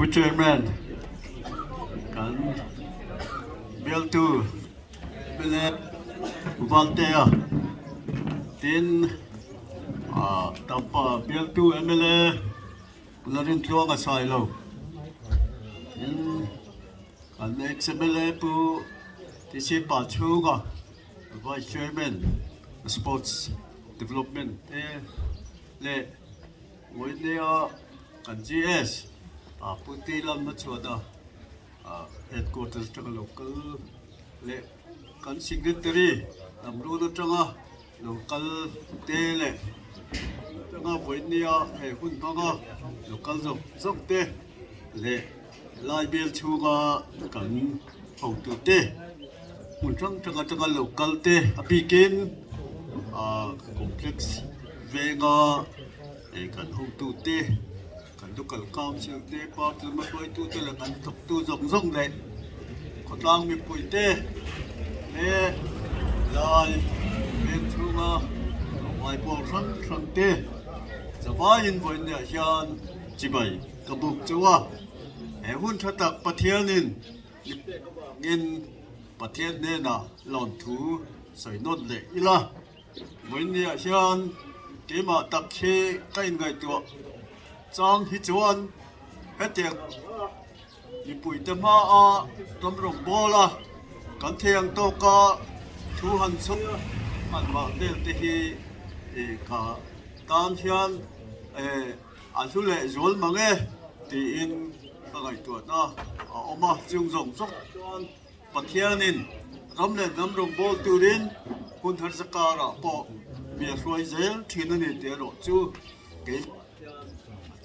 chairman kan bill tu bile voltea tin tampa bill tu mla larin tuang asai lo in kan next mla pu ti si pa chu ga vice chairman sports development le với kan GS puti lam na chuada headquarters tanga local le kan secretary namru na tanga local te le tanga voinia he hun tanga local zok te le lai bel chuga kan hau tu te mun tanga local te apikin complex venga kan hau tu te kan local council te part ma poi tu te la kan thok tu zong le khotlang mi pui te le lai ben chunga wai pol sang te zawai in voin ne hian chibai kabuk chuwa he hun thatak pathianin ngin pathian ne na lon thu soinot le ila voin ne hian kema takhe kain gai tu chang hi chuan hetiang ni pui te ma a ram rong bola kan thiang to ka thu han suk an ma del te hi ka tan hian an thu le zol mange ti in ka gai tu na oma chung zong sok chuan pathianin ram le nam rong bol turin kun thar sakara po bia roi zel thina ni te ro chu ke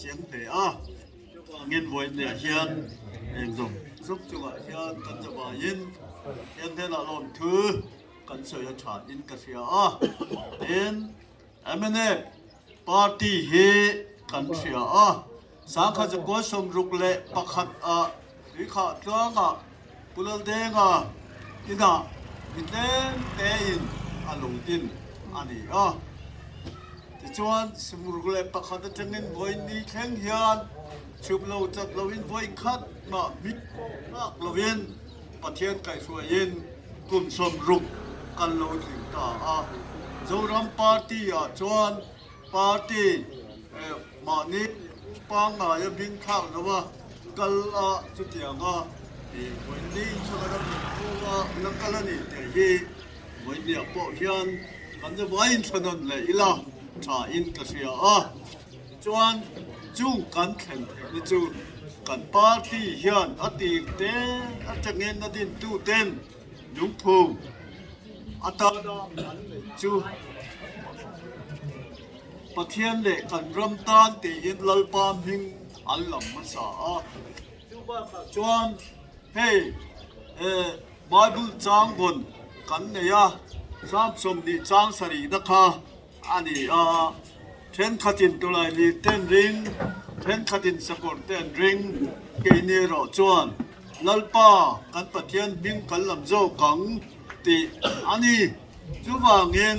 chiang te ngin voi ne hian eng zong zuk chu hian kan cha ba yin hian te na lon thu kan soi tha in ka sia en amene party he kan sia sa kha cha ko som ruk le pakhat ri kha tlanga pulal denga ina biten te in along tin ani ti chuan simurgle pakhat atangin voin ni thleng hian chuplo chat lovin voi khat ma mit nak lovin pathian kai suain kum som ruk kan lo thing ta zoram party chuan party ma ni panga ya bin khang lawa kal chutianga voin ni chagaram kuwa nakalani te hi voin ni po hian kanจะไว้ถนนเลยอีล่ะชาอินกษีchuan chung kan khen ni chu kan party hian ati te atangin na din tu ten yung phum ata chu pathian le kan ram tan ti in lalpam hing allam ma sa chuan hey bible chang bon kan ne ya sam som ni chang sari da kha ani ten khatin tulai ni ten ring ten khatin sakor ten ring ke ni ro chuan lalpa kan pathian bing kal lam zo kang ti ani chuwangin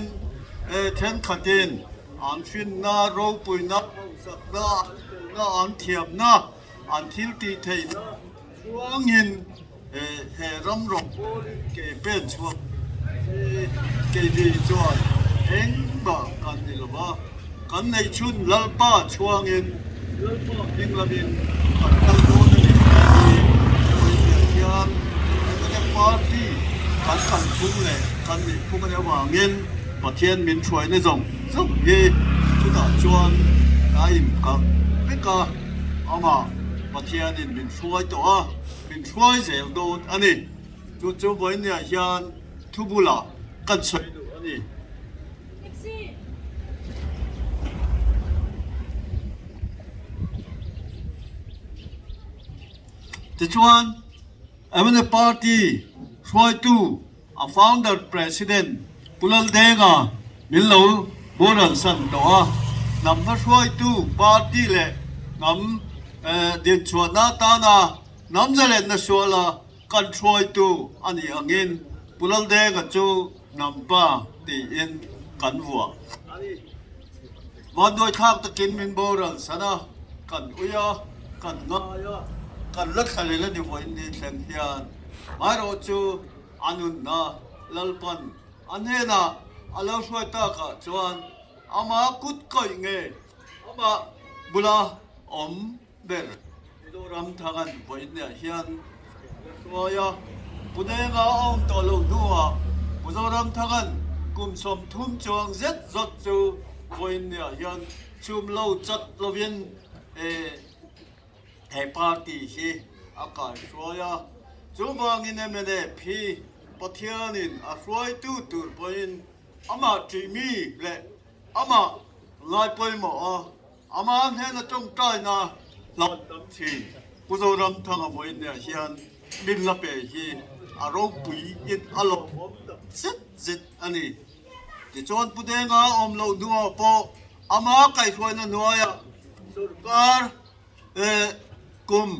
ten khatin an fin na ro pui na sak na an thiam na an thil ti thei na chuangin he ram rong ke pen chuak cái gì cho anh bà cần gì là ba cần này chun lalpa chuang in lalpa in là in cần tăng đô này thì cái party cần chung này cần gì cũng cái vàng in và thiên miền chuối này rồng rất ghê chúng ta chuan ai cả biết cả mà và thiên miền chuối đó miền chuối dễ đô anh ấy chú với nhà hiền thu bù la kan soi ani ti chuan amene party roi tu a founder president pulal denga millo boral san do number roi tu party le ngam din chuana ta na namzalen na sola kan roi tu ani angin pulal denga chu nampa ti in kan vua van doi thak takin min boral sana kan uya kan ngaya กันลักษณะนี้วันนี้เสียงเฮียนมาเราจูอันุนนะลัลปันอันเฮนะอาเลวช่วยตากะจวนอามากุดก็ยังไงอามาบุลาอมเบรดูรำทางกันวันนี้เฮียนช่วยปุเดงาอมตลกนัวบุษรำทางกันกุมสมทุ่มจวงเจ็ดจัดจูวันนี้เฮียนชุมเล่าจัดลวินให้ปาร์ตี้ที่อากาศสวยจูบางอินเอเมเดพีปะเทียนินอาสวยตู้ตูร์ปอินอามาจีมีเละอามาลายปอยหมออามาเห็นจงใจนะหลับตั้งทีผู้ชมทางอวัยเนี่ยเฮียนบินละเปฮีอารมณ์ปุยอินอารมณ์จิตอันนี้ที่ชวนผู้เดงอาอมเราดูพออามาใครช่วยนั่นหน่วยสุรการกุม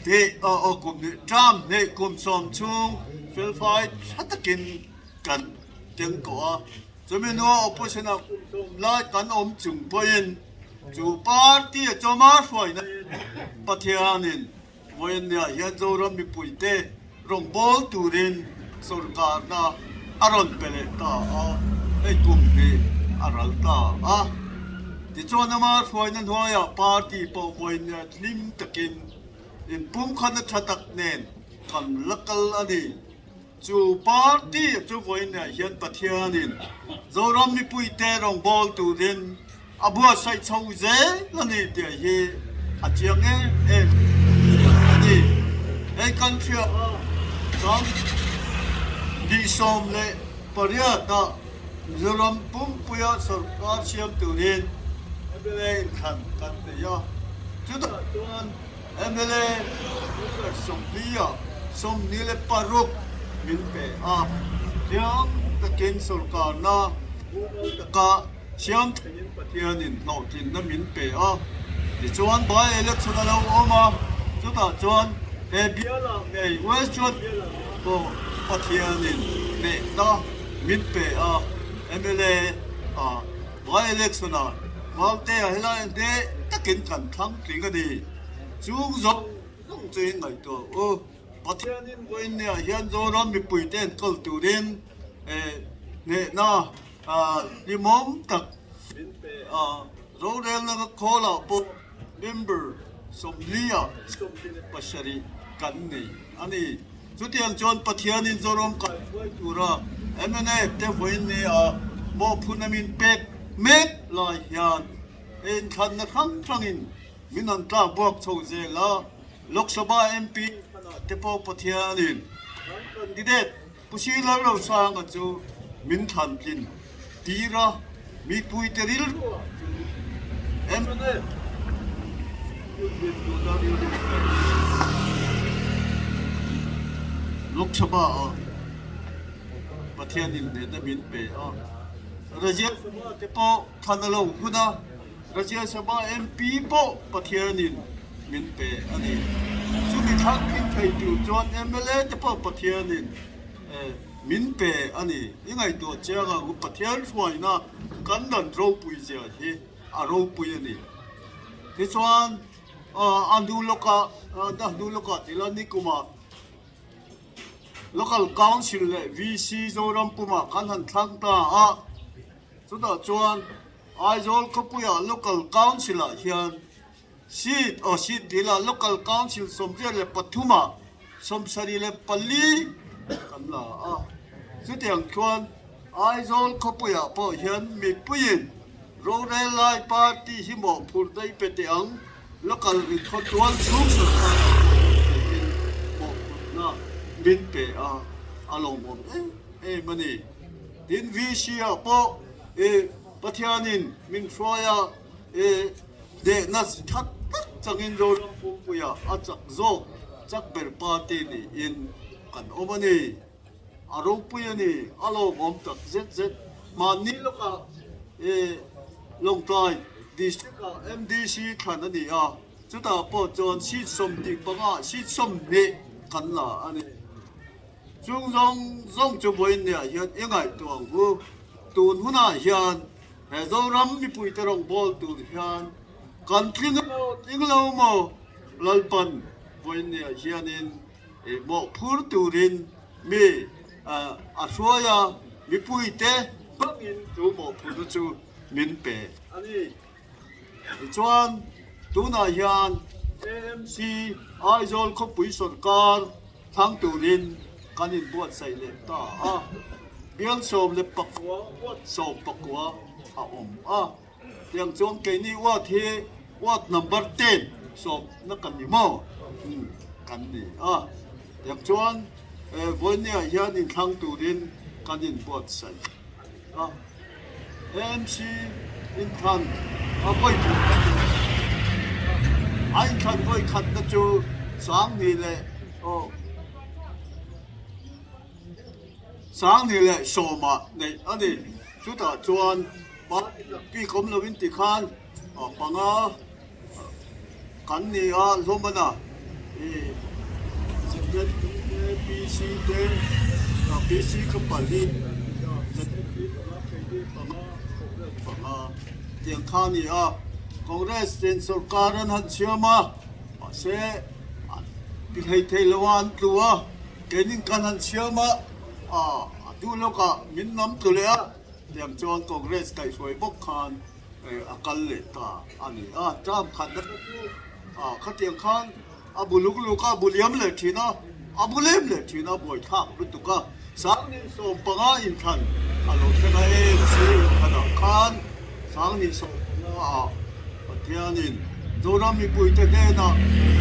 เดกุมจามเดกุมสมชุงฟิลไฟชัดกินกันจังกัวจะมีนัวอภิชนะกุมสมไล่กันอมจุงพยินจูปาร์ตี้จะมาช่วยนะปะเทียนินวันนี้ยันโจรมีปุยเตรงบอลตูรินสุรการนะอารอนเปเลตาไอ้กุมเดอารัลตาที่ชวนมาช่วยนั้นหัวยปาร์ตี้ปอวันนี้ลิมตะกินอินปุ่มขันชัตักเนนกันลักลอันนี้จูปาร์ตี้จูวันนี้ยันปะเทียนินโจรมีปุยเตรงบอลตูรินอาบัวใส่ชาวเจ้านี่เดี๋ยวเฮอาเจียงอันนี้ไอ้กันเชียจังดิสอมเล่ปริยัติโจรมปุ่มปุยสุรการเชียมตูรินเอเมเล่ขันกันเดียจุดนั้นเอเมเล่สมเดียสมนิเลปารุกมินเปเดียงตะเกินสุรการนะตะกะเชียมปะเทียนินเรากินน้ำมินเปที่จวนบ่อยเล็กสุดแล้วออกมาจุดจวนเบียร์ละในเวสจวนก็ปะเทียนินเนี่ยนะมินเปเอเมเล่บ่อยเล็กสุดว่าแต่เฮลันเดตะกินกันทั้งกินกันดีจุกจงต้องเจอไงตัวปะเทียนินวันนี้ยันโจรมีปุยเต้นกอลตูรินเนี่ยนะลิมอมตักโรเรลนักโคลาปุ๊บมิมเบอร์สมเลียสมดินปัชรีกันนี่อันนี้จุดที่ยังจวนปะเทียนินโจรมกันไว้ตัวระเอ็มเนฟเทวันนี้โมพูนามินเป็ดเม็ดลายยันเอ็นขันนักขังทังอินมินันตาบวกโซเซลาลูกสภาเอ็มพีเทปปะเทียนินดิเดตผู้ชี้แล้วเราสร้างกันจูมินทันกินตีระมีปุยเตริลเอ็มเนลูกสภาปะเทียนินเนี่ยมินเปรัชสภาเทปทันเราคุณนะรัชสภาเอ็มพีปปะเทียนินมินเปอันนี้จุดที่ทักกินไปดูจวนเอ็มเอลเทปปะเทียนินมินเปอันนี้ยังไงตัวเจ้าก็ปะเทียนช่วยนะกันดันเราปุยเจ้าเฮเราปุยนี่ที่ส่วนอันดูโลกะดูโลกะที่เรานี่กุมา local council เลย VC โจรมปุ่มกันหันทั้งตาสุดท้ายจวนไอโจลขบุย local council เฮียนซีดดีละ local council สมเด็จเลยปฐุมาสมศรีเลยปลีกันละสุดท้ายจวนไอโจลขบุยพอเฮียนมีผู้หญิงโรงเรียนไลปาร์ตี้ที่หมอพูดได้เป็นเตียง local คนตัวสูงสุดมินเปอารมณ์ผมมันนี่ดินวิเชียปปะเทียนินมินฟรอยเดนัสทัดจังอินโดรปุปุยอาจักโซจักเบลปาร์ตี้นี่อินกันโอมันนี่อารมณ์ปุยนี่อารมณ์ผมตักเจ็ดมานี่ลูกลงใต้ดิสตริกMDC ขันนี่จุดต่อปอจอนชีสมดิบังชีสมเนกันละอันนี้中中就不因呀，应该多我多湖南县，还做人民不得让包多县，干听了么， lal pan voin ne hianin mo phur turin mi a soya mi puite bangin tu mo phur chu min pe ani chuan tuna hian AMC aizol ko pui sarkar thang turin kanin buat sai le ta a biang som le pakwa wat som pakwa a tiang chuan ke ni wat hi wat number 10 som na kan ni mo kan ni tiang chuan voin ne hian in thang turin kanin buat sai AMC in than a boi tu ai than boi khat na chu sang ni le sáng thì lại sổ mà này anh đi chú ta chuan mà cái công là viên tị khan bằng cắn đi lôm bên à dân PC thế PC không phải đi bằng tiền khan đi Congress trên sarkaran han siama sẽ cái thầy lawan tua cái những kan han siama du lo ka min nam tu le tiam chuan Congress kai soi bok khan akal le ta ani tram khan da khatiang khan abuluk luka buliam le thina abulem le thina boi thak lu ka sang ni so panga in khan alo thena si khana khan sang ni so pathianin zoram mi pui te na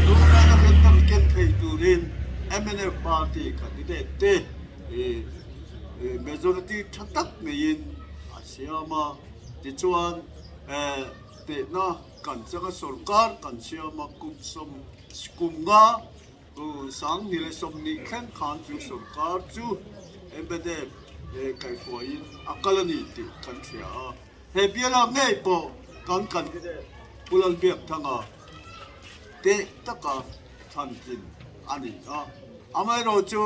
zoram na ken ken thei turin MNF party candidate te majority thatak ngein asiama tichuan te na kan changa sarkar kan siama kumsom kumnga sang ni le som ni khan khan chu sarkar chu embede kai foi akalani ti kan thia he biala nei po kan pulal biak thanga te taka thankin ani amai ro chu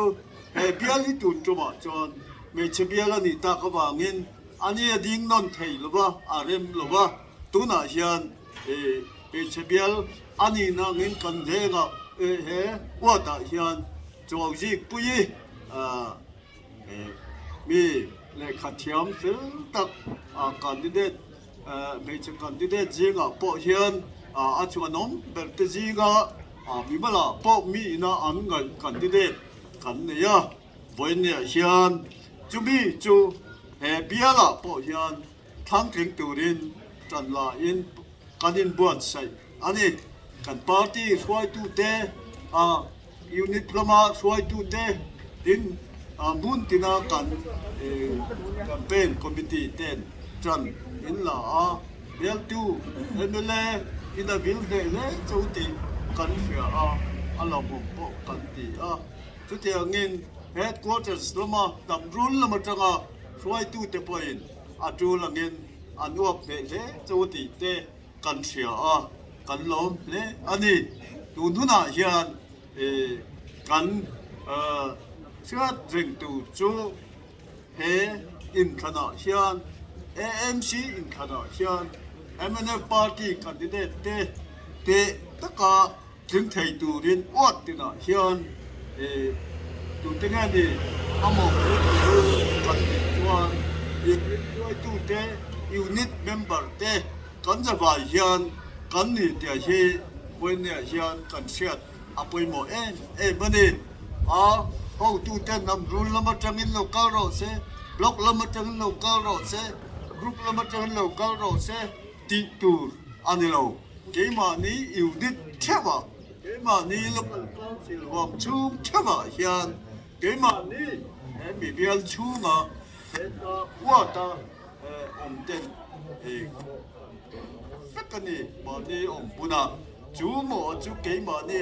biali tun chuma chon me chebiala ni ta ka bangin ani ding non thei loba arem loba tuna hian e chebial ani na ngin kan dega he wa ta hian chawji pui mi le khathiam sel tak candidate me che candidate jinga po hian achuanom berte jinga mi bala po mi na an ngal candidate kan ne ya voin ne hian chumi chu he biala po hian thang tling turin chanla in kanin buat sai ani kan party swai tu te unit lama swai tu te din mun tina kan campaign committee ten chan in la bel tu emele ina bil de le chuti kan fia ala bo kan ti chu te ngin headquarters lama dam rul lama tanga swai tu te point atu langin anuap le chuti te kan fia kan lom le ani tu nuna hian kan siat ring tu chu he in khana hian AMC in khana hian MNF party candidate te taka jing thei turin wat tina hian tu tenga ni amo kan chuan tu te unit member te kan jawa hian kan ni te hi poin ne hian kan siat apoi mo mani ho tu te nam rul lama tangin local ro se block lama tangin local ro se group lama tangin local ro se ti tur anilo keima ni unit theba keima ni local council wam chung theba hian keima ni mi bial chunga ta wata omten sakani mani ompuna chu mo chu keima ni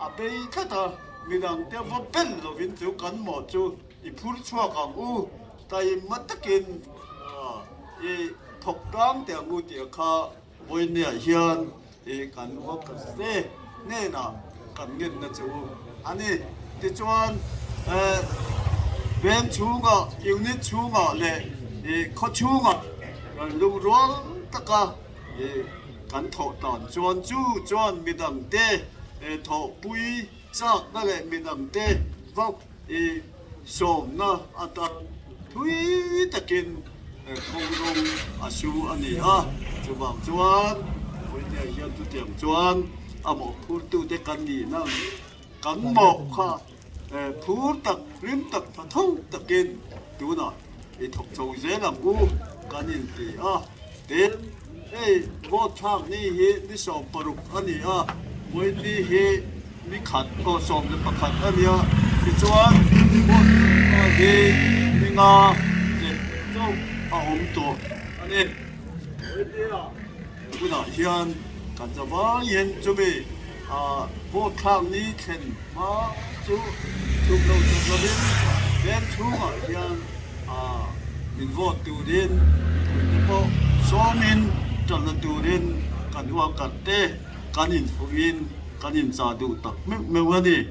abei khata midang te va pel lovin chu kan mo chu I phur chua ka u tai matakin thok tang te ngu ti kha voi ne hian kan wa ka se ne na kan ngin na chu ani ti chuan ben chunga unit chunga le kho chunga lu rol taka กันโถตอนจวนจู้จวนมีดังเตโถปุยจากนั่นแหละมีดังเตว่าสมนะอัตทุยตะกินคงรงอาชูอันนี้จูบางจวนวันนี้ยันตุเตียงจวนหมอพูดตู้เด็กกันดีนั่งกันหมอกค่ะพูดตักริมตักพัทุตะกินดูหน่อยถกโจเจลำกูกันยินดีเด็ดโบทางนี่เฮนี่สอบปรุกอันนี้วันนี้เฮมีขัดก็สอบในประคัดอันนี้ที่จวนโบเฮมีงาเจ้าผมตัวอันนี้วันนี้กูน่าเฮียนกันจะว่าเย็นจุบีโบทางนี้เข็นมาจุเราจะเรียนเรียนทุ่งเฮียนมินโวตูดินพอสอมินจันตูดินกันว่ากันเตกันอินฟูอินกันอินซาดูตักไม่วันนี้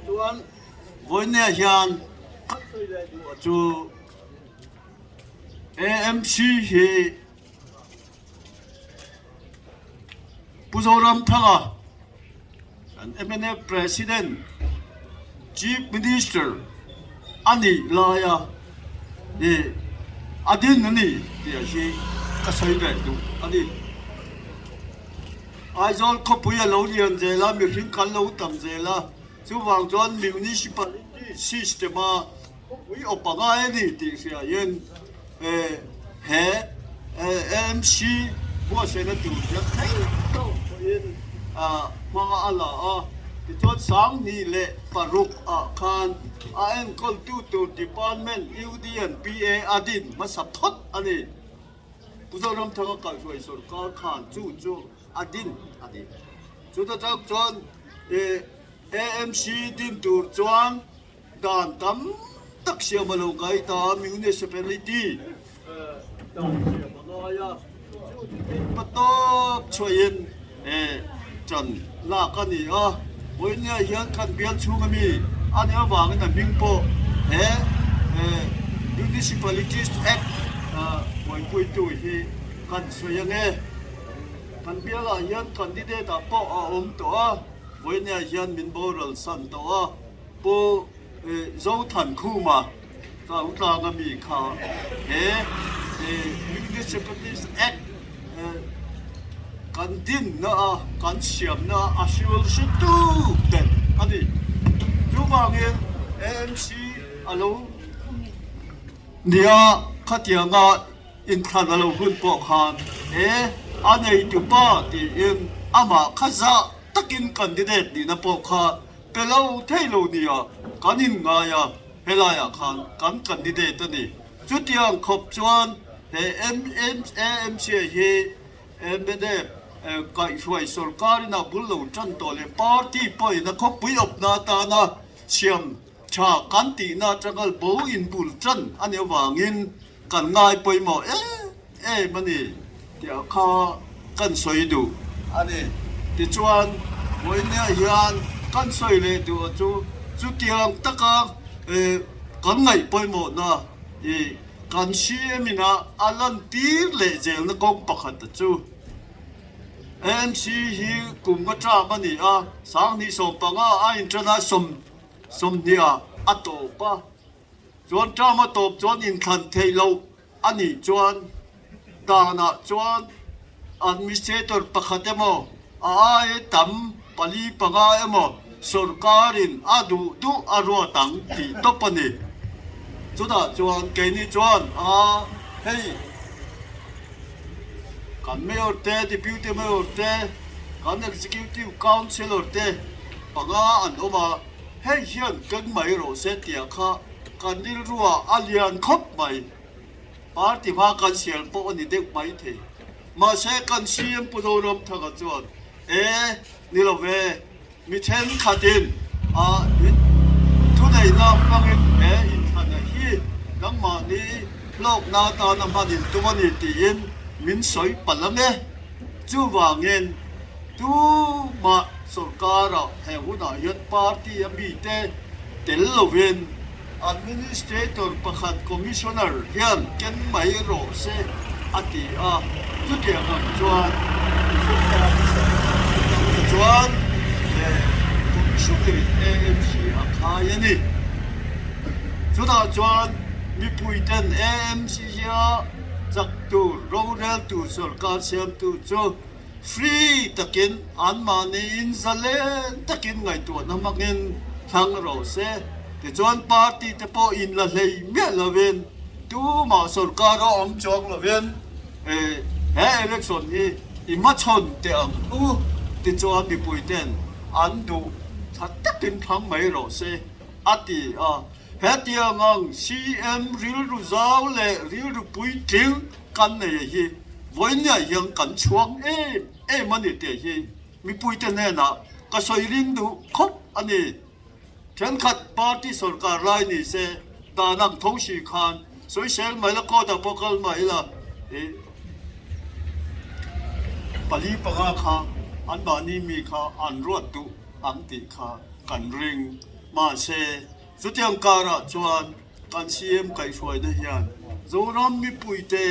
จวนวันนี้เฮียนจู AMC เฮผู้สรมทั้งMNF President Chief Minister อันนี้ลายอดีตนี่เดี๋ยวที่ก็ใช้ได้ดูอันนี้ไอ้จอนเขาพูดเราเรียนเจล่ามีหินกันเราทำเจล่าจู่วางจอนมีมุนิสิปาลิตี้ซิสเต็มวิอปังไอ้นี่ที่เสียยันAMC บัวเสนาดูยังไงก็ยันมังอะไรที่จอดสังนี่แหละปารุกคานคอลตูตูดีพาร์ตเมนต์UDN PA อดีตมาสับทอดอันนี้ผู้สรมทั้งการช่วยส่วนการขานจู่อดีตจู่ตะจักจวนAMC ดินตูจวนด่านตั้มตักเสียมาลงไกตามิวนิสิปาลิตี้ด่านเสียมาลอยปะตบช่วยจันลากันนี่วันนี้เฮียนกันเบียนชูงมีอันนี้วางในมิงโปMunicipalities Act วันคุยตุยกันสวยยังไงกันเบียร์เฮียนกันที่เด็ดปอตัววันนี้เฮียนมินโบรัลสันตัวปูเจ้าทันคู่มาตาอุตางมีข่าวMunicipalities Actกันดินนะกันเสียมนะอาชีวะสุดทุกเด็ดอันนี้ดูบางเงินAMCอะลูเนี่ยขัดยังอินทันอะลูหุ่นปอกหันอันนี้จุป้าที่อินอามาข้าจะตักินกันดิเด็ดดีนะปอกหันเป็นเราเท่าเนี่ยกันอินไงเฮลายขันกันดิเด็ดตัวนี้จุดยังขบชวนAMC ไม่ได้ก็ช่วยสุรการนะบุลลูจันโตเลยปาร์ตี้ไปนะเขาไปอบนาตานะเชียมชากันตีนะจังกลโบอินบุลจันอันนี้วางินกันง่ายไปหมดมันนี่เดี๋ยวเขากันสวยดูอันนี้ที่ชวนวันนี้ยันกันสวยเลยดูจุดยังตะกันกันง่ายไปหมดนะกันเชื่อมินะอันนั้นตีเลยเจ้านะกงปักหัดจูMC ฮีกุมก็จ้ามันนี่สังนี่สมปังอินเทอร์เนชั่นสมเนี่ยอัตโตปะจวนจ้ามาตบจวนอินทันเทโลอันนี้จวนตานะจวนอันมิสเตอร์ปักหัดเอโมตั้มปลีปังเอโมสุรการินดูอรัวตังที่ตบปนี่จุดจวนเกนี่จวนเฮ้ยกันไม่อดเตะดิบิวต์ไม่อดเตะกัน executive council อดเตะปังอันออกมาให้เฮียนกันไม่รู้เสียเดียค่ะกันดิรัวอาเลียนคบไม่ปาร์ตี้พากันเสียงพวกนี้เด็กไม่เทมาเสกันเสียงผู้โดนรำทั้งจวนนี่เราเวมีเทนขัดินทุกในน้ำฟังอินทันฮีน้ำมันนี่โลกนาตาน้ำมันอินตัวนี้ตีอินมินสวยปัลลังจู่วางเงินจู่มาสุรการะแห่งหัวหน้ายัดปาร์ตี้มีเตลลเวน administrator pakhat commissioner hian ken mai ro se ati a chu te ang chuan commissioner AMC a khai ani chu da chuan mi pui ten AMC ya chak tu rural tu sarkar siam tu chu free takin an mani in zalen takin ngai tu namangin thang ro se te chuan party te po in la hlei me lawen tu ma sarkar om chok lawen he election i ma chon te ang te chuan mi pui ten an du that takin thang mai ro se ati heti ngang CM ril ru zau le ril ru pui ting kan nei hi voinya yang kan chuang mani te hi mi pui te ne na ka soi ring du khop ani thian khat party sarkar lai ni se ta nang thong si khan social mai la ko da pokal mai la pali panga kha an ba ni mi kha an ruat tu ang ti kha kan ring ma seสุดที่อังการะชวนการเสียมไก่ช่วยได้ยันโจรำมีปุ๋ยเตะ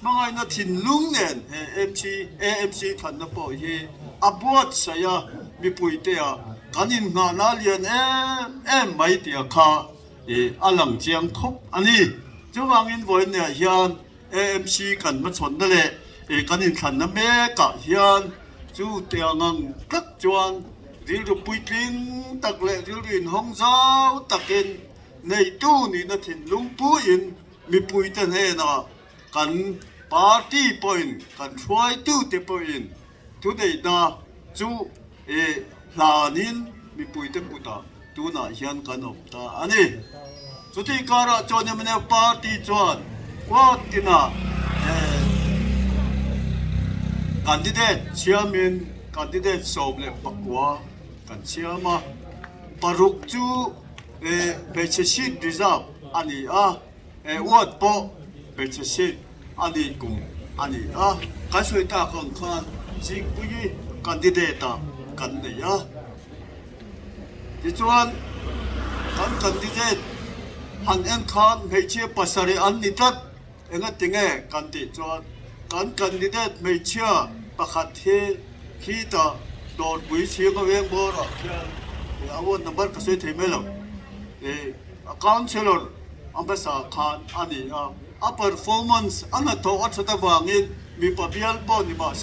มาไงนะถิ่นลุงเนี่ยAMC ทันนะปอยอับวัดเสียมีปุ๋ยเตะการอินงานเลียนไม่เตียค่ะอลังเจียงคบอันนี้จะวางอินไว้เนี่ยยันAMC กันมาชนนั่นแหละการอินทันนะแม่กะยันจู่เตียงังกักจวนริลปุยลิงตักเละริลินห้องเจ้าตักเองในตู้นี่นะถิ่นลุงปุยมีปุยเต้นเฮนะกันปาร์ตี้ปอยกันช่วยตู้เตปอยทุเดย์นะจู่ลานินมีปุยเต้นปุตตาตู้น่ะยันกันออกตาอันนี้สุดที่การะจวนยังไม่ได้ปาร์ตี้จวนว่าที่น่ะกันที่เด็ดเชียร์มินกันที่เด็ดสอบเลยปักว่ากันเชื่อมาปรุกจูเบชชิดดิซาบอันนี้วัดปอเบชชิดอันนี้กุมอันนี้กันสวยตาของข้าสิกุยกันดิเดตากันเนี่ยที่ชวนกันดิเดตหันเอ็นข้านไม่เชื่อภาษาเรียนนิทัศเอ็งติงกันที่ชวนกันดิเดตไม่เชื่อประคัดที่ตาโดนปุ๋ยเชียงก็เวียงบ่อละเอาวันนับก็สวยที่ไม่หรอกคอนเซลล์อันภาษาคานอันนี้performance อันนั้นตัวอัศจรรย์วางินมีปะเบียลบ่นี่มาเส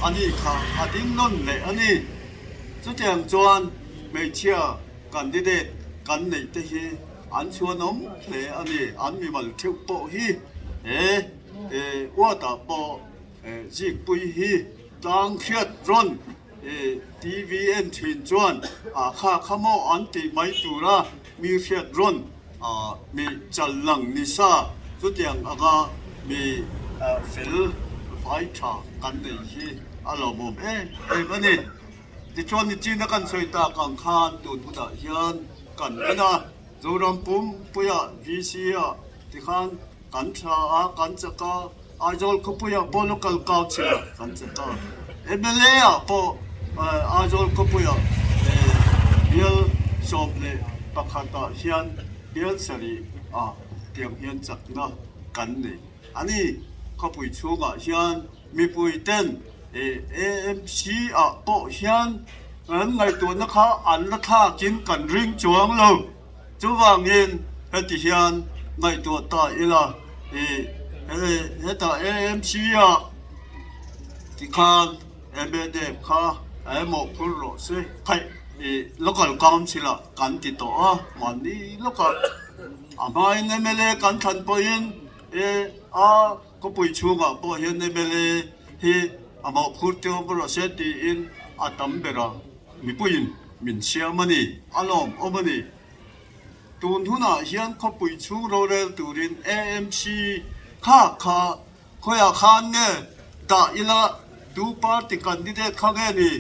อันนี้ค่ะอันนี้นนเลยอันนี้สุดที่จวนไม่เชื่อกันดิเดตกันในที่อันชวนน้องเลยอันนี้อันมีมาเที่ยวโปฮีว่าแต่โปจิกปุยฮีตั้งเขียดร้อนTVN ถิ่นจวนข้าขโมยอันติไม่ตูระมีเขียดร้อนมีจัลลังนิสาสุดอย่างมีฟิลไฟชากันในที่อารมณ์วันนี้ที่ชวนนี่จีนกันสวยตากังคานตูนพุทธเฮียนกันนะจูรำปุ่มปุยวิเชียที่ขันกันชากันจักรอาจจะคุปยบอลกัลกาวเชียกันจักรMLAปออาจจะคุปยเบียลชอบเลยปักขัดเฮียนเบียลสรีเตียงเฮียนจักนะกันนี่อันนี้เขาปุยชูงเฮียนมีปุยเต้นAMC ปอเฮียนงั้นไงตัวนะคะอันละท่ากินกันริงจวงเราจูวางเงินเฮติเฮียนไงตัวตาอีละเฮตาAMC ที่ข้างMBD ข้าหมกกุโรเสใครแล้วก็กำสิละกันติดต่อมันนี่แล้วก็ไม่MLAกันทันปอยน์ก็ปุยชูงปอยน์MLAที่หมกกุเตียวกุโรเสตีอินตัมเบระมีปุยน์มินเชียมันนี่อารมณ์มันนี่ตูนทุน่าเฮียนก็ปุยชูโรเรลตูรินAMC ข้าเขาอยากขันเนี่ยแต่อีละดูปาร์ตี้กันดิเดตข้างนี้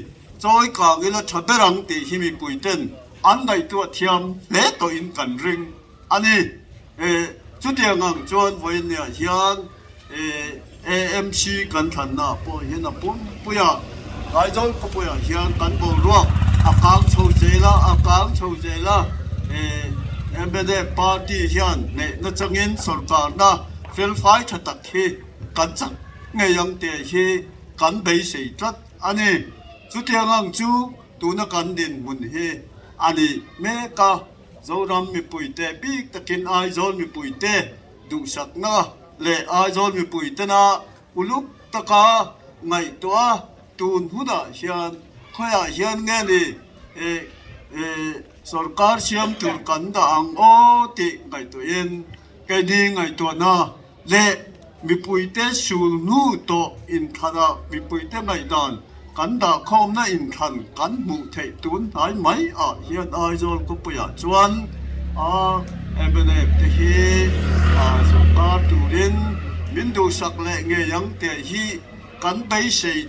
จอยกางอีละชัดเรังตีหิมีปุยเต้นอันไหนตัวเทียมเละตัวอินกันริงอันนี้จุดเดียงจวนไว้เนี่ยเฮียนAMC กันทันนะพอเฮียนปุ่มปุยไอ้จอยก็ปุยเฮียนกันบ่รัวอากางโชว์เจละอากางโชว์เจละ em bên đây party hiền này nó chẳng in sổ cả na phil phái thật tắc khi cắn chắc ngày yang tệ khi cắn bấy sấy rất anh ấy chú theo ngang chú tu nó cắn điện muốn he anh ấy mẹ cả dấu ram mi bụi tệ bi ta kiến ai dấu mi bụi tệ đủ sắc na lệ ai dấu mi bụi tệ na uluk ta cả ngày tua tuôn huda hiền khoya hiền nghe đi सरकार siam tur kanda ang o ti ngai to in kai di ngai to na le mi puite sul nu to in thada mi puite ngai dan kanda khom na in than kan mu thei tun hai mai a hian ai zol ko puya chuan a ebene te hi a sarkar turin min du sak le nge yang te hi kan bai sei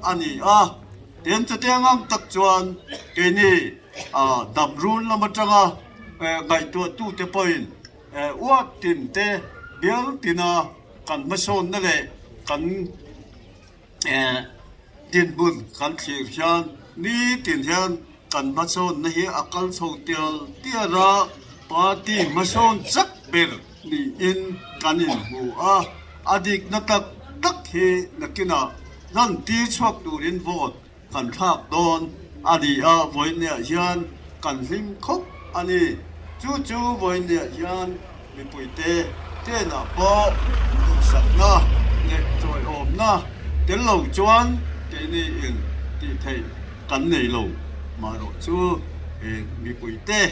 ani a ten cha te ngam tak chuan ke ni đam run là một trong ngày tuổi tu te point uất tin te biếng tin cần mất son đó lệ cần tiền bùn cần thiệt hiền ní tiền hiền cần mất son này akal sâu tiêu tia ra party mất son rất bền ní in cần in hù adik na tak hi na kina dân ti chuak tu in vote cần thak don anh voi nè hiền cần lim khóc anh chú voi nè hiền bị bụi tê na bo sạch na nè rồi ôm na đến lâu chuan cái này in thì thầy cần này lâu mà rồi chú bị bụi tê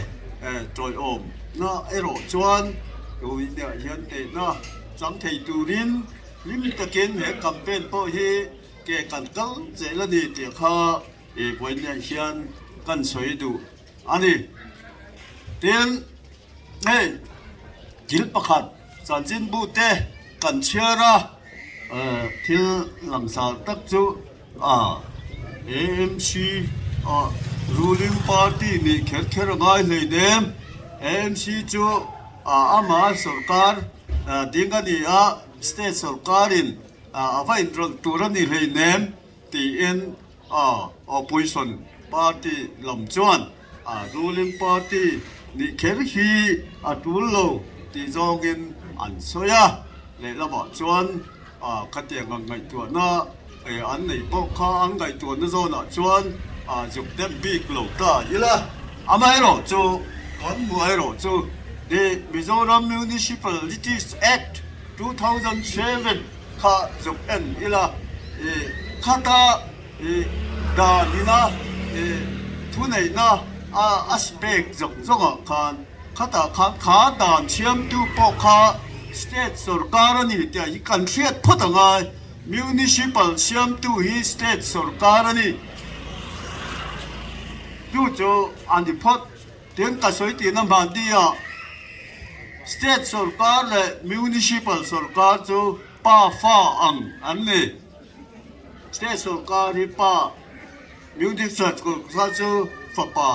rồi ôm na rồi chuan rồi nè hiền tê na chẳng thầy tu lim ta kiến hệ campaign po hi cái cần cỡ dễ là đi tiệc ha với nhà hiền cần xoay đủ anh đi tiền này chỉ bắt khát sản sinh bút tê cần chia ra thì làm sao tất chú AMC ruling party này khét ngay lấy đêm AMC chú ama sarkar dinga ni state sarkarin vai turan ni lấy đêm thì in opposition party làm chuan ruling party ni kher hi tullo ti zongin an soya le la ba chuan khate ngai tu na an nei po kha an ngai tu na zo na chuan juk dem big lo ta ila amai ro chu kon mu ai ro chu the Mizoram Municipalities Act 2007 kha juk en ila khata da nina thu này na aspect zong khan khata kha dan chiam tu po kha state sarkar ni tia i kan thiat photanga municipal siam tu hi state sarkar ni tu cho an di phot ten ka soi ti na ban dia state sarkar le municipal sarkar cho pa fa ang an ne state sarkar hi pa municipal sarkar cho fa pa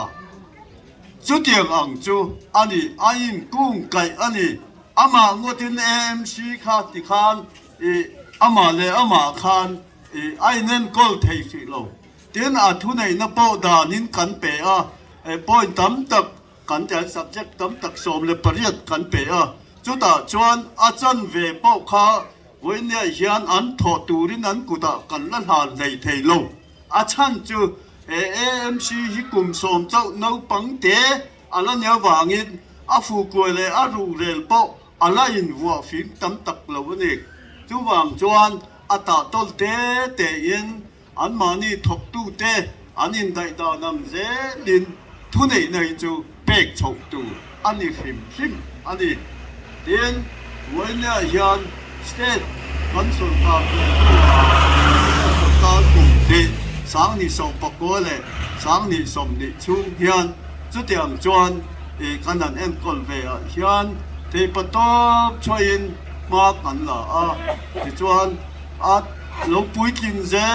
chú tiếng ang chú anh anh cũng cái anh ama ngotin AMC khác thì khan ama le ama khan ai nên call thầy phi lo tiếng thu này nó bao đà nín cắn bể point tấm tập cắn theo subject tấm tập xôm le pariat cắn bể chú ta chuan chân về bao kha với nhà hiền anh thọ tu rin anh cụ ta cắn lăn hàn lấy thầy lo chân chú AMC hi kum som chau no pang te ala nya wangin a fu koi le a ru rel po ala in wa fin tam tak lo ni chu wang chuan ata tol te in an mani thok tu te an in dai da nam ze lin thu nei nei chu pek chok tu ani him ani tin woina yan state council ka kum te sáng ni sông bạc cố lệ sáng ni sông ni chung hiền chút tiền chuan cáiนั้นem còn về hiền thì bắt đầu cho in mà cần là thì chuan lúc cuối kinh dễ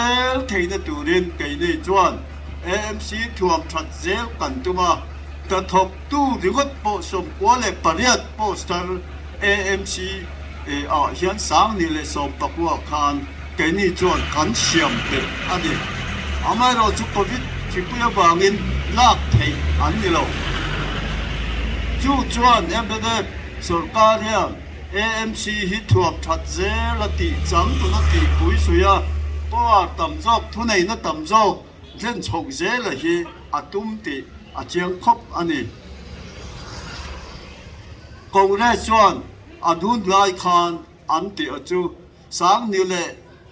thì nó tự nhiên cái này chuan AMC thuồng thật dễ cần tu mà ta thọc tu thì gót bộ sông cố lệ pariat poster AMC hiền sáng ni lệ sông bạc cố khan cái này chuan cần xiêm được anh đi amai ro chu covid chi puya bangin lak thei an ni lo จูจวนเอ็มเดสุรการเฮียน AMC ฮิตทวบชัดเจนละตีจังตัวละตีปุยสุยาเพราะว่าต่ำจอกทุนไหนนั่นต่ำจอกเล่นฉกเจละฮีอาตุ้มตีอาเจียงคบอันนี้กองแรกชวนอดุลไลคานอันตีอจูสังนิวเล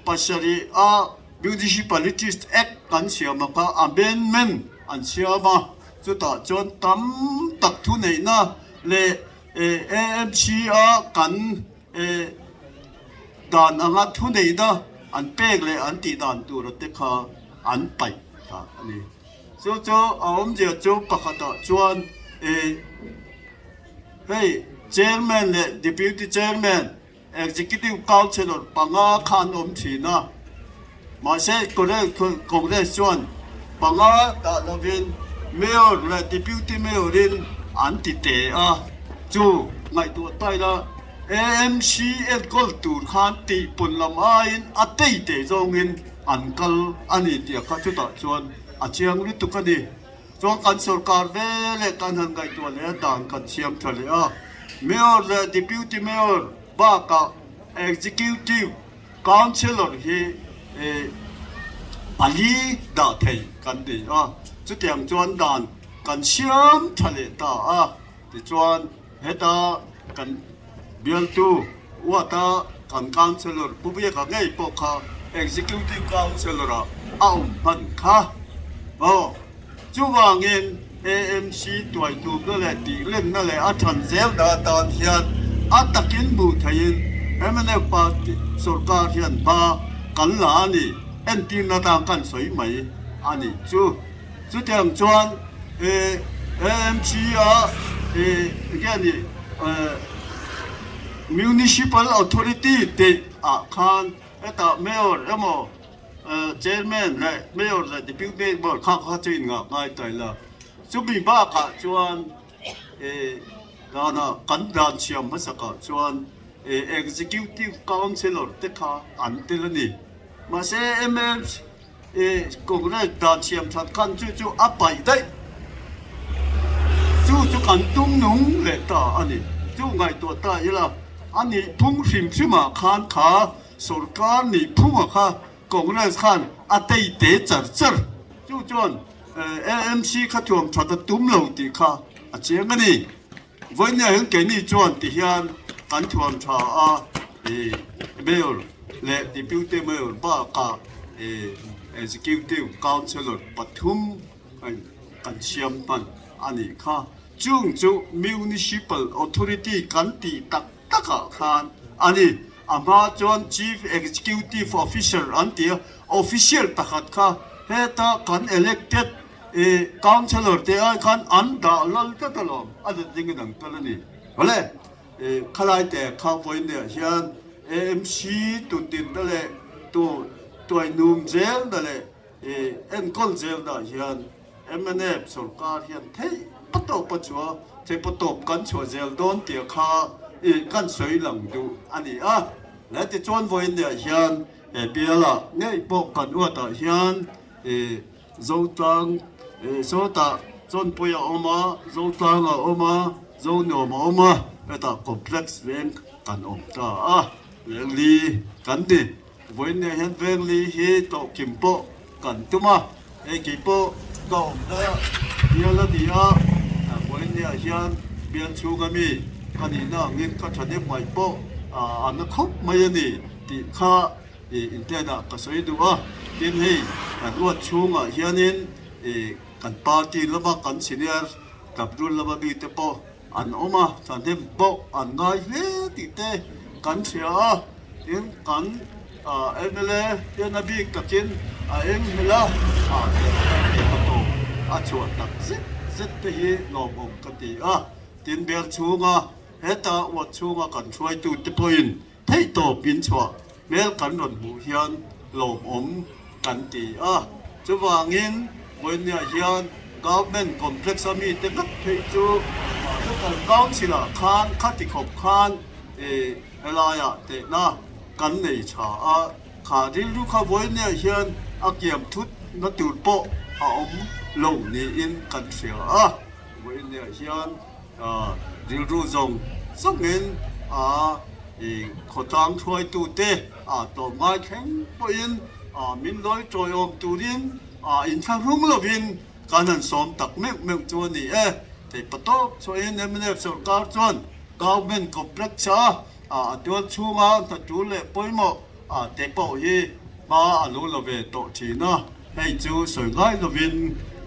ปัชรีอาMunicipalities Act กันเสียมาก็ Amendment อันเสียมาจุดต่อจนตั้มตักทุนไหนนะเลAMCA กันด่านอันทุนไหนนะอันเป๊กเลยอันตีด่านตัวรถเด็กขาอันไปอันนี้จู่ๆเอาเดี๋ยวจู่ประกาศจวนเฮ้ย Chairman เลย Deputy Chairman Executive Councilor ปังอาคานทีนะมาเช่ก็ได้คงได้ส่วนปังอาตาลวินเมอร์และดิบิวตี้เมอร์รินอันติเตะจู่ไงตัวใต้ละ AMCL ก็ตูดขันตีปุ่นลำไอ้อัตเตยเตะจงเงินอันกัลอันนี้เดียร์ข้าจุดต่อส่วนอาเชียงริตุกันดีจงกันสุรการเวลกันหันไงตัวเลี้ยด่านกันเชียงทะเลเมอร์และดิบิวตี้เมอร์บ้ากับ Executive Councilor ที่อันนี้ดาเทกันดีจุดอย่างจวนด่านกันเชื่อมทะเลตาที่จวนเฮตากันเบียลตูว่าตากันคอนเซลล์ผู้บริหารไงพวกเขา executive councilor เอามันค่ะจู่ว่าเงิน AMC ตัวนั่นแหละตีเล่นนั่นแหละทันเซลดาตานเฮียนตะกินบูทยินMNF ปาร์ตี้สุรการเฮียนปากันหลานี่ทีมนาตากันสวยไหมอันนี้จู่เตรียมจวนAMCแค่นี้Municipal Authority เตะคันแต่เมอร์Chairman และเมอร์และ Deputy Mayor ข้าจะยินง่ายแต่ละจู่มีบ้ากะจวนกันด่านเชียมภาษากะจวน Executive Councilor เตะข้าอันเตลนี่มาเซก็ได้ด่านเชียมชัดกันจู่อัปไปได้จู่กันตุ้งนุ่งเลยตาอันนี้จู่ไงตัวตาอีละอันนี้พุ่งริมชิมาขันขาสุรการนี่พุ่งค่ะกองได้ขันอัตย์เตะจัดจู่จวนAMC ข้าทวมชัดตุ้มเหล่าตีค่ะเจียงกันนี่วันนี้เห็นแกนี่จวนที่เฮียนกันทวมชาเมลและดิบิวตี้เมลบ้าค่ะexecutive councilor ปทุมกันเชียมปันอันนี้ค่ะจู่municipal authority กันตีตักขันอันนี้อามาจวน chief executive officer อันที่ official ตักค่ะเฮตากัน elected councilor ที่กันอันดาลลก็ตลอดอันนี้จริงๆตลอดนี่อะไรขลายแต่ข้าววันเนี่ยเฮียน AMC ตุนตินนั่นแหละตัวนุ่มเจลนั่นแหละก้นเจลนั่นเฮียนMNF สุรการเฮียนเท่ปตบชัวเทปตบกันชัวเจลโดนเตียข้ากันสวยหลังดูอันนี้และที่จวนวันเนี่ยเฮียนเบียละเนี่ยบอกกันว่าแต่เฮียนโจตังโซตาจนปุยออกมาโจตังออกมาโจโนมาออกมาแต่คอมเพล็กซ์เรื่องกันออกตาเรื่องลีกันดิวันนี้เห็นเรื่องลีฮีโตกิมโปกันตัวมากิมโปก็ออกได้เฮียละดีวันนี้เฮียนเบียนชูกันมีกันนี่นะเงินก็จะได้ไม่โปอันนั้นครบไม่ยันนี่ที่ข้าอินเทอร์เน็ตก็สวยดูที่นี่กันว่าชูงเฮียนินกันปาร์ตี้ละมากันซีเนียร์กับรุ่นละมาบีเตปอันออกมาสันเดมโปอันง่ายเลยที่เตกันเสียยิ่งกันMLA ยันบีกับจินเอ็มเฮล่าประตูชวนตักซิที่ลมองกันดีที่เบียร์ชูงเฮตาวัดชูงกันช่วยตูดพอยน์ให้โตบินชัวเมื่อกันรถบุเฮียนลมองกันดีจะวางเงินวันนี้เฮียนgovernment complex มีแต่ก็ให้จูทุกคนก้าวสิละคานขัดติขบคานอะไรแต่นะกันในชาขาดิลูกขบวนเนี่ยเฮียนเกี่ยมทุดนัดตูดโปลงนี่อินกันเสียวันเนี่ยเฮียน ดิลรูซงสักเงินขอตังช่วยตูเตต่อมาแข็งปอินมินลอยจอยอมตูดินอินทางรุ่งละวินการนั้นสอมตักเมกจวนนี่แต่ปะโต้ช่วยเนมเนฟสุรการจวนกาวเมนกับรักษาตัวชูงานตัดจูเล่ปอยหมอแต่ปอยมาลูละเวโตทีนะให้จูสวยง่ายละวิน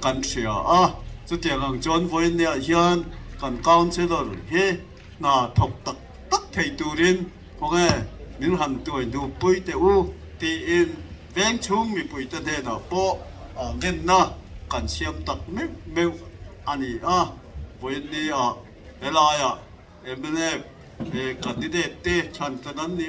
กันเสียสุดที่หลังจวนวันเนี่ยยันกันกาวเสด็จเฮน่าถกตักไทยตูรินพวกมินหันตัวดูปุยเตอูตีอินแวงชุ่มมีปุยเตเดน่ะโปเงินนะกันเสียมตักเมวอันนี้วันนี้เวลาเอ็มเนฟกันดิเดตเตฉันตอนนั้นนี่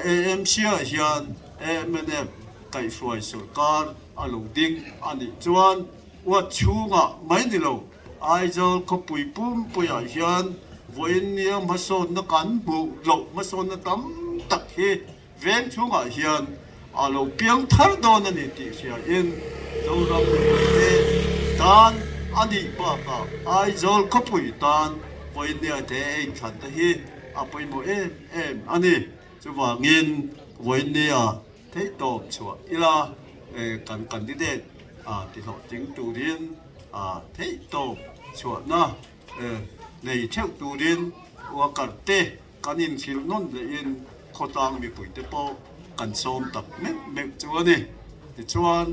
เอ็มเชียยันเอ็มเนฟไก่ช่วยสุดการลูกดิ้งอันนี้จวนว่าชูงไม่ได้เราไอ้เจ้าเขาปุยปุ่มปุยยันวันนี้มาสอนนักการบุกหลบมาสอนนักตั้มตักเฮเว้นชูงยันลูกเพียงทัดโดนนี่ติเสียอินเจ้ารับปุยเตตานอันนี้บ้าไอ้เจ้าเขาปุยตานวันนี้เด็กฉันตะเฮปุยโมอันนี้จะว่าเงินวันนี้เท่โตชัวอีลากันดิเดตที่เราจึงตูเรียนเท่โตชัวนะในเช่าตูเรียนว่ากันเตกันอินฟิลนนเลยอินโคตังมีปุ๋ยเตปอกันซ้อมตักเม็กชัวนี่ที่ชวน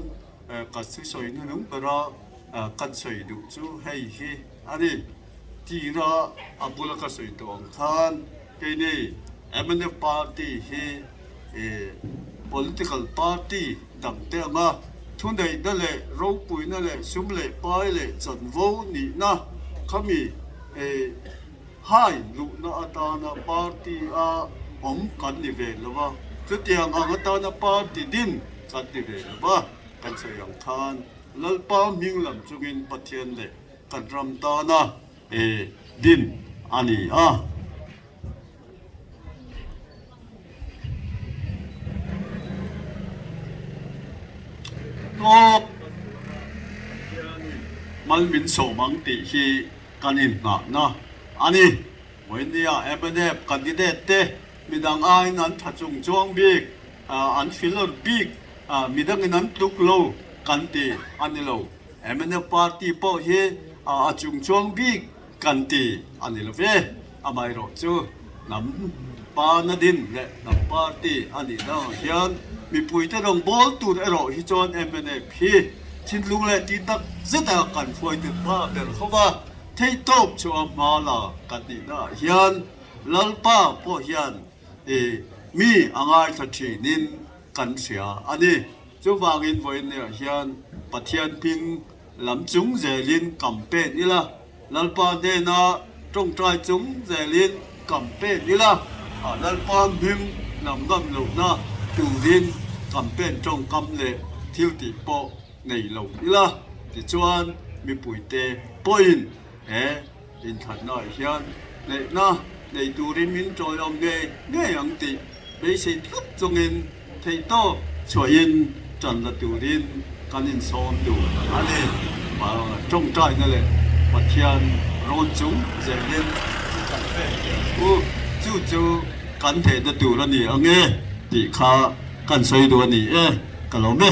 กันสวยๆนุ่งแต่ละกันสวยดูจูให้อันนี้ที่เราบุลกัสวยตัวองค์ท่านที่นี่MNF party political party ดังเตมาทุนใดนั่นแหละรูปปุ๋ยนั่นแหละซุ่มเล่ป้ายเล่จันโวนี่นะเขามีให้ลูกนาตานาปาร์ตี้ผมกันนิเวศหรือว่าจุดอย่างตานาปาร์ตี้ดินกันนิเวศหรือว่ากันเสียงทานลัลปามิงลำจุกินปัทเทียนเล่กันรำตานาดินอันนี้มันมินโสมังติที่กันอินนะอันนี้วันนี้MNFกันดิเดตเตมีดังไอ้นั้นทัดจงจวงบิ๊กอันฟิลเลอร์บิ๊กมีดังนั้นตุกโลกันตีอันนี้โลMNF party พอเฮจงจวงบิ๊กกันตีอันนี้โลเวไม่รอจูน้ำปานาดินและน้ำปาร์ตี้อันนี้นะเฮียนมีปุ๋ยแต่ลงบอลตูดรอฮิจอน MNF ฮีทิ้งลุงเลยที่ตักจะแต่กันฝอยติดผ้าเดินเขาว่าเที่ตบชัวมาละกันนี่นะเฮียนลัลป้าพ่อเฮียนมีอ่างไอทัชนินกันเสียอันนี้จะวางอินไว้เนี่ยเฮียนปัทเทียนพิงลำจุงเจลินกัมเป้นี่ละลัลป้าเดน่าตรงใจจุงเจลินกัมเป้นี่ละลัลป้าพิมนำกำลูกนะตูรินกัมเป้จงกำเล่ทิวติโปในโลกนี่ละที่ชวนมีปุ๋ยเตปอยน์อินทันน้อยเฮียนในนะในตูรินมินจอยอมเงยยังติไม่ใช่ทุกจงอินเทโตช่วยอินจันละตูรินกันอินซ้อมดูอันนี้มาจงใจนั่นแหละปัทเทียนโรนจุงเจริญกันเป้จู่กันเทตตูแล้วนี่เอาเงี้ยที่ข้ากันใส่ตัวนี่กันเราไหม